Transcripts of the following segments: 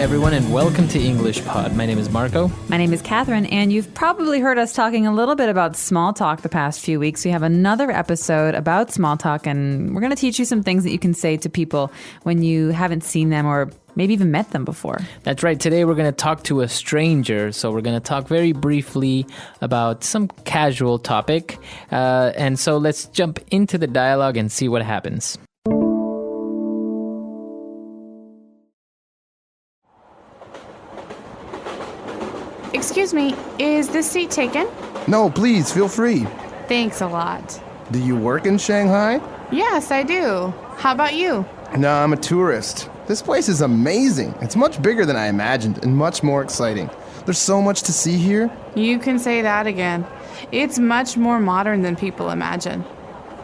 everyone, and welcome to English Pod. My name is Marco. My name is Catherine, and you've probably heard us talking a little bit about small talk the past few weeks. We have another episode about small talk, and we're going to teach you some things that you can say to people when you haven't seen them or maybe even met them before. That's right. Today we're going to talk to a stranger. So we're going to talk very briefly about some casual topic. And so let's jump into the dialogue and see what happens. Excuse me, is this seat taken? No, please, feel free. Thanks a lot. Do you work in Shanghai? Yes, I do. How about you? No, I'm a tourist. This place is amazing. It's much bigger than I imagined and much more exciting. There's so much to see here. You can say that again. It's much more modern than people imagine.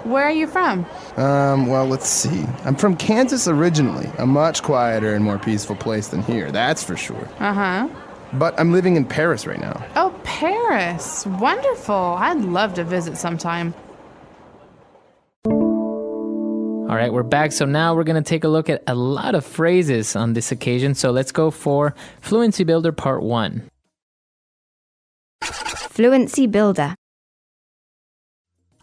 Where are you from? Well, let's see. I'm from Kansas originally, a much quieter and more peaceful place than here, that's for sure. Uh-huh. But I'm living in Paris right now. Oh, Paris. Wonderful. I'd love to visit sometime. All right, we're back. So now we're going to take a look at a lot of phrases on this occasion. So let's go for Fluency Builder Part 1. Fluency Builder.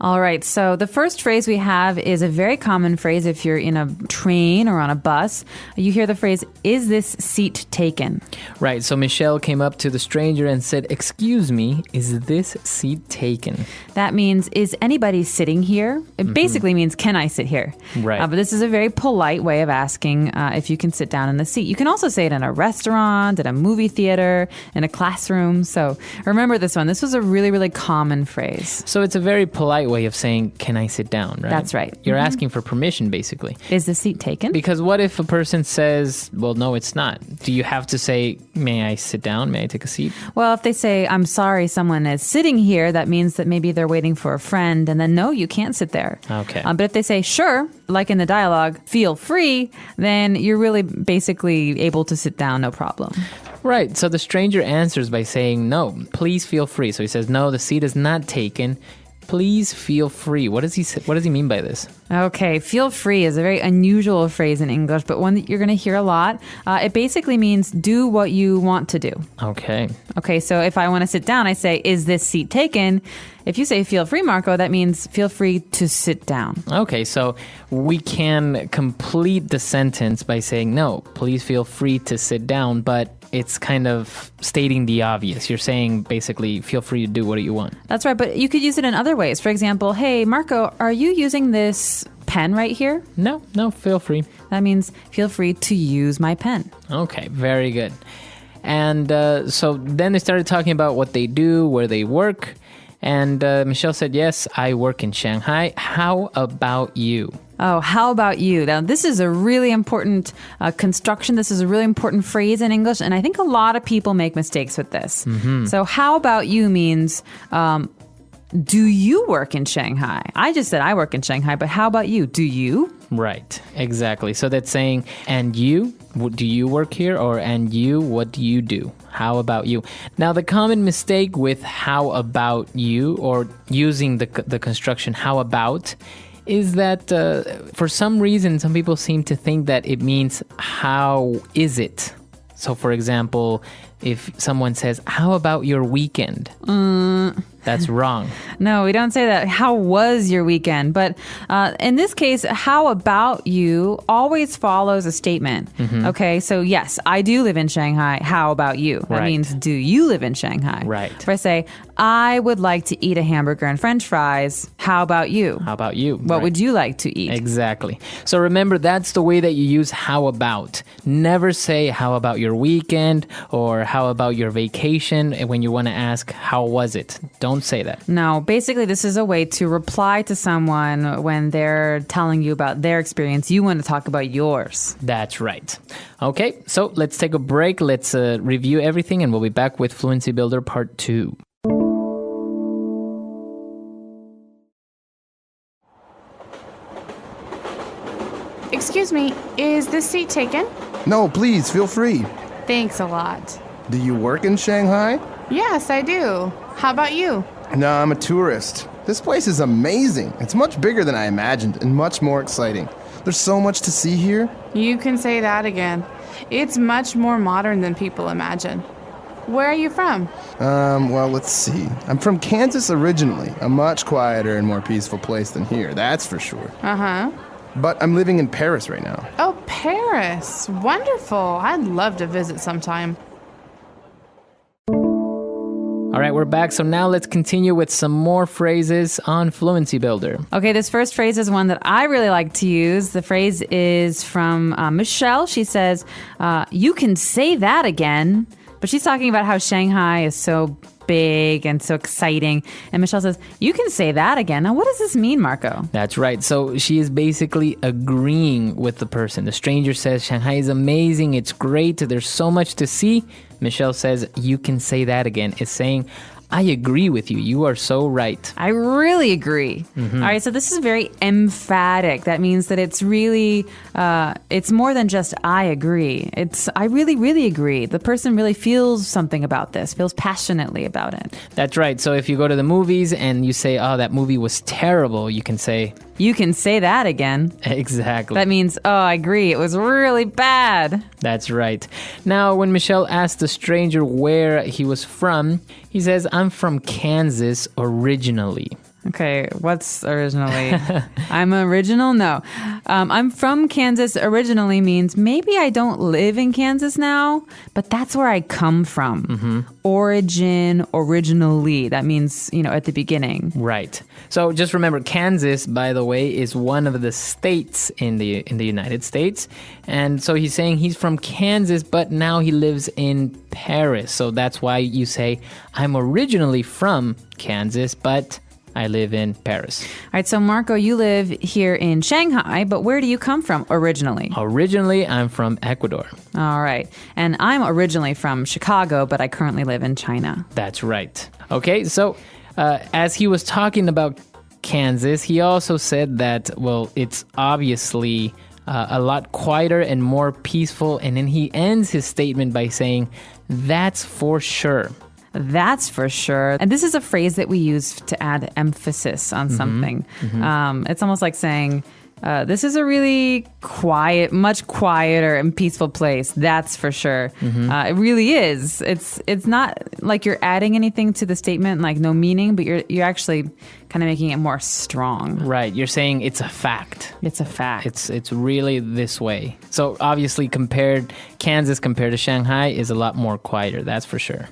All right, so the first phrase we have is a very common phrase if you're in a train or on a bus. You hear the phrase, is this seat taken? Right, so Michelle came up to the stranger and said, "Excuse me, is this seat taken?" That means, is anybody sitting here? It basically means, can I sit here? Right. But this is a very polite way of asking if you can sit down in the seat. You can also say it in a restaurant, at a movie theater, in a classroom. So remember this one. This was a really, really common phrase. So it's a very polite way of saying, can I sit down, right? That's right. You're asking for permission, basically. Is the seat taken? Because what if a person says, well, no, it's not? Do you have to say, may I sit down? May I take a seat? Well, if they say, I'm sorry, someone is sitting here, that means that maybe they're waiting for a friend, and then no, you can't sit there. Okay. But if they say, sure, like in the dialogue, feel free, then you're really basically able to sit down, no problem. Right. So the stranger answers by saying, no, please feel free. So he says, no, the seat is not taken. Please feel free. What does he mean by this? Okay, feel free is a very unusual phrase in English, but one that you're going to hear a lot. It basically means do what you want to do. Okay. Okay, so if I want to sit down, I say, is this seat taken? If you say feel free, Marco, that means feel free to sit down. Okay, so we can complete the sentence by saying, no, please feel free to sit down, but it's kind of stating the obvious. You're saying basically feel free to do what you want. That's right, but you could use it in other ways. For example, hey, Marco, are you using this pen right here? No, feel free. That means feel free to use my pen. Okay, very good. And so then they started talking about what they do, where they work. And Michelle said, yes, I work in Shanghai. How about you? Oh, how about you? Now, this is a really important construction. This is a really important phrase in English, and I think a lot of people make mistakes with this. Mm-hmm. So how about you means, do you work in Shanghai? I just said I work in Shanghai, but how about you? Do you? Right, exactly. So that's saying, and you, do you work here? Or, and you, what do you do? How about you? Now, the common mistake with how about you, or using the construction how about, is that for some reason, some people seem to think that it means how is it? So, for example, if someone says, how about your weekend? That's wrong. No, we don't say that. How was your weekend? But in this case, how about you always follows a statement. Mm-hmm. Okay, so yes, I do live in Shanghai. How about you? That Right. means, do you live in Shanghai? Right. If I say, I would like to eat a hamburger and french fries, how about you? How about you? What would you like to eat? Exactly. So remember, that's the way that you use how about. Never say how about your weekend or how about your vacation when you want to ask how was it. Don't say that. No, basically this is a way to reply to someone when they're telling you about their experience. You want to talk about yours. That's right. Okay, so let's take a break. Let's review everything and we'll be back with Fluency Builder Part 2. Excuse me, is this seat taken? No, please, feel free. Thanks a lot. Do you work in Shanghai? Yes, I do. How about you? No, I'm a tourist. This place is amazing. It's much bigger than I imagined and much more exciting. There's so much to see here. You can say that again. It's much more modern than people imagine. Where are you from? Well, let's see. I'm from Kansas originally, a much quieter and more peaceful place than here, that's for sure. Uh-huh. But I'm living in Paris right now. Oh, Paris. Wonderful. I'd love to visit sometime. All right, we're back. So now let's continue with some more phrases on Fluency Builder. Okay, this first phrase is one that I really like to use. The phrase is from Michelle. She says, you can say that again. But she's talking about how Shanghai is so big and so exciting. And Michelle says, you can say that again. Now, what does this mean, Marco? That's right. So she is basically agreeing with the person. The stranger says, Shanghai is amazing. It's great. There's so much to see. Michelle says, you can say that again. It's saying, I agree with you. You are so right. I really agree. All right, so this is very emphatic. That means that it's really, it's more than just I agree. It's I really, really agree. The person really feels something about this, feels passionately about it. That's right. So if you go to the movies and you say, oh, that movie was terrible, you can say, you can say that again. Exactly. That means, oh, I agree. It was really bad. That's right. Now, when Michelle asked the stranger where he was from, he says, I'm from Kansas originally. Okay, what's originally? I'm original? No. I'm from Kansas originally means maybe I don't live in Kansas now, but that's where I come from. Origin, originally. That means, at the beginning. Right. So just remember, Kansas, by the way, is one of the states in the United States. And so he's saying he's from Kansas, but now he lives in Paris. So that's why you say, I'm originally from Kansas, but I live in Paris. All right, so Marco, you live here in Shanghai, but where do you come from originally? Originally, I'm from Ecuador. All right. And I'm originally from Chicago, but I currently live in China. That's right. Okay, so as he was talking about Kansas, he also said that, well, it's obviously a lot quieter and more peaceful. And then he ends his statement by saying, that's for sure. That's for sure. And this is a phrase that we use to add emphasis on something. It's almost like saying, this is a really quiet, much quieter and peaceful place. That's for sure. It really is. It's not like you're adding anything to the statement, like no meaning, but you're actually kind of making it more strong. Right. You're saying it's a fact. It's a fact. It's really this way. So obviously Kansas compared to Shanghai is a lot more quieter. That's for sure.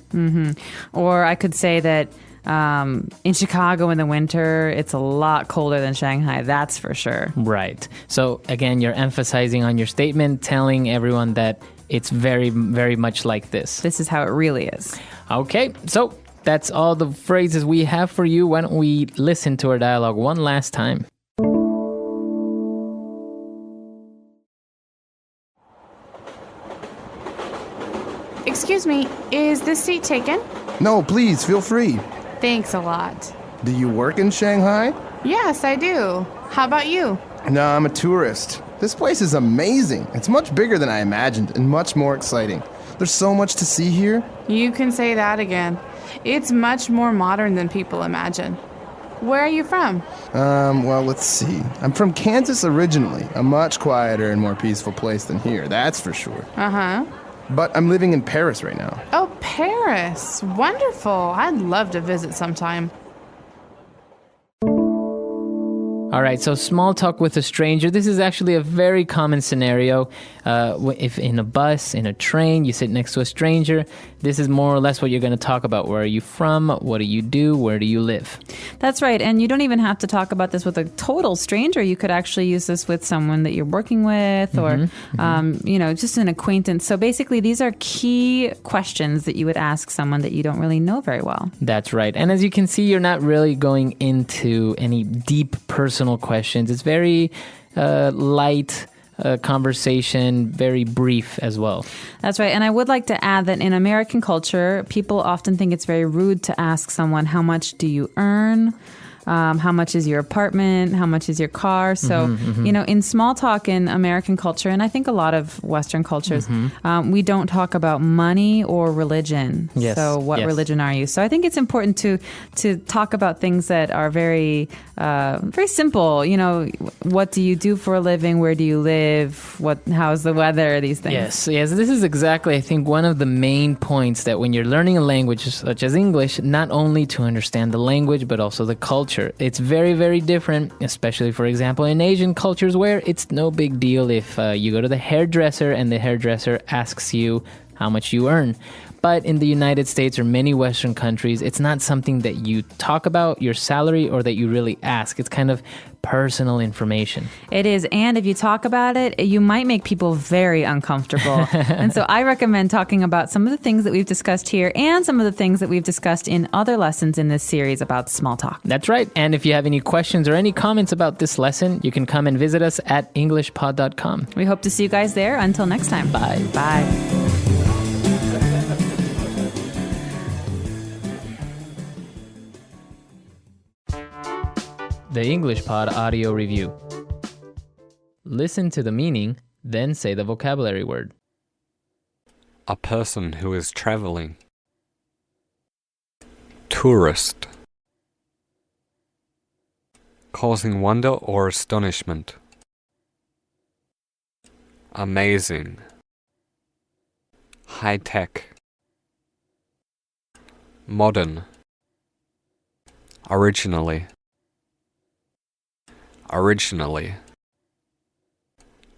Or I could say that in Chicago in the winter, it's a lot colder than Shanghai. That's for sure. Right. So again, you're emphasizing on your statement, telling everyone that it's very, very much like this. This is how it really is. Okay. So that's all the phrases we have for you. Why don't we listen to our dialogue one last time? Excuse me, is this seat taken? No, please, feel free. Thanks a lot. Do you work in Shanghai? Yes, I do. How about you? No, I'm a tourist. This place is amazing. It's much bigger than I imagined and much more exciting. There's so much to see here. You can say that again. It's much more modern than people imagine. Where are you from? Well, let's see. I'm from Kansas originally, a much quieter and more peaceful place than here, that's for sure. Uh-huh. But I'm living in Paris right now. Oh, Paris. Wonderful. I'd love to visit sometime. All right, so small talk with a stranger. This is actually a very common scenario. If in a bus, in a train, you sit next to a stranger, this is more or less what you're going to talk about. Where are you from? What do you do? Where do you live? That's right. And you don't even have to talk about this with a total stranger. You could actually use this with someone that you're working with or, just an acquaintance. So basically, these are key questions that you would ask someone that you don't really know very well. That's right. And as you can see, you're not really going into any deep personal questions. It's very light conversation, very brief as well. That's right. And I would like to add that in American culture, people often think it's very rude to ask someone, how much do you earn? how much is your apartment, how much is your car. So, in small talk in American culture, and I think a lot of Western cultures, we don't talk about money or religion. Yes. So what Yes. religion are you? So I think it's important to talk about things that are very very simple. What do you do for a living? Where do you live? How's the weather? These things. Yes. This is exactly, I think, one of the main points that when you're learning a language such as English, not only to understand the language, but also the culture. It's very, very different, especially, for example, in Asian cultures where it's no big deal if you go to the hairdresser and the hairdresser asks you how much you earn. But in the United States or many Western countries, it's not something that you talk about, your salary, or that you really ask. It's kind of personal information. It is. And if you talk about it, you might make people very uncomfortable. And so I recommend talking about some of the things that we've discussed here and some of the things that we've discussed in other lessons in this series about small talk. That's right. And if you have any questions or any comments about this lesson, you can come and visit us at englishpod.com. We hope to see you guys there. Until next time. Bye. Bye. The English Pod Audio Review. Listen to the meaning, then say the vocabulary word. A person who is traveling. Tourist. Causing wonder or astonishment. Amazing. High-tech. Modern. Originally. Originally.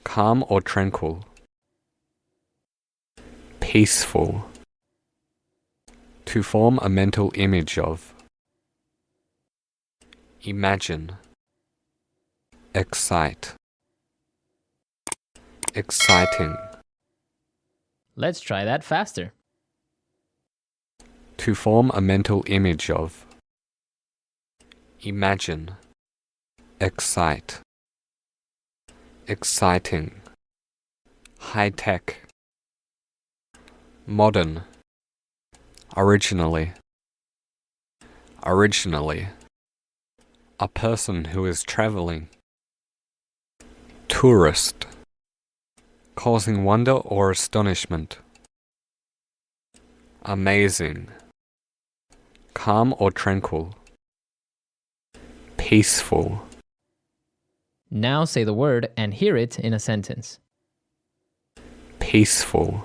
Calm or tranquil. Peaceful. To form a mental image of. Imagine. Excite. Exciting. Let's try that faster. To form a mental image of. Imagine. Excite. Exciting. High-tech. Modern. Originally. Originally. A person who is traveling. Tourist. Causing wonder or astonishment. Amazing. Calm or tranquil. Peaceful. Now say the word and hear it in a sentence. Peaceful.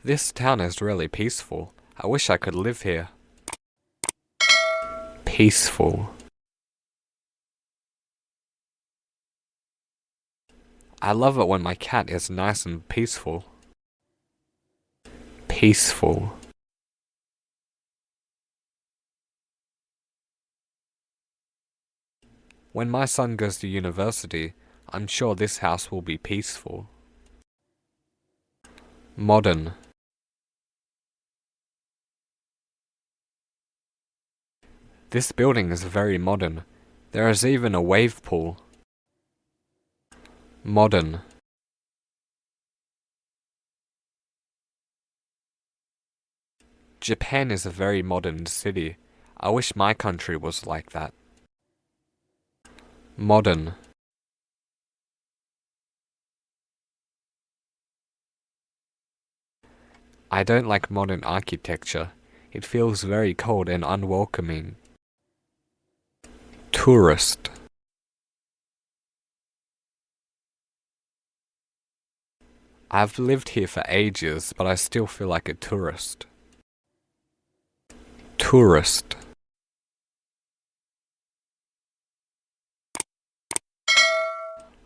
This town is really peaceful. I wish I could live here. Peaceful. I love it when my cat is nice and peaceful. Peaceful. When my son goes to university, I'm sure this house will be peaceful. Modern. This building is very modern. There is even a wave pool. Modern. Japan is a very modern city. I wish my country was like that. Modern. I don't like modern architecture. It feels very cold and unwelcoming. Tourist. I've lived here for ages, but I still feel like a tourist. Tourist.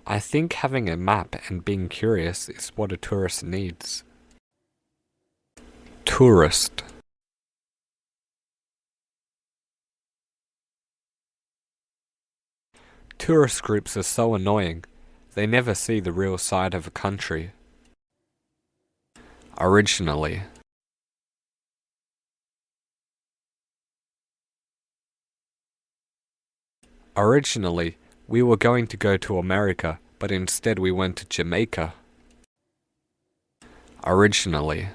I think having a map and being curious is what a tourist needs. Tourist. Tourist groups are so annoying. They never see the real side of a country. Originally. Originally, we were going to go to America, but instead we went to Jamaica. Originally.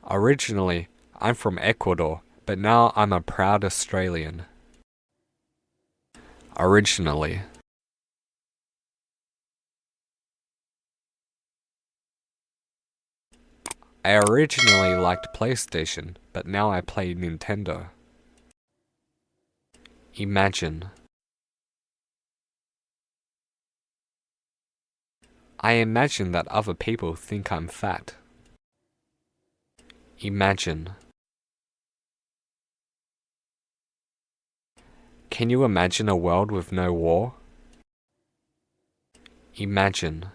Originally, I'm from Ecuador, but now I'm a proud Australian. Originally. I originally liked PlayStation, but now I play Nintendo. Imagine. I imagine that other people think I'm fat. Imagine. Can you imagine a world with no war? Imagine.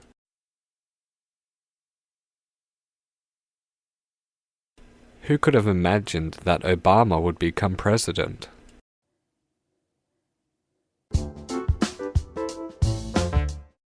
Who could have imagined that Obama would become president?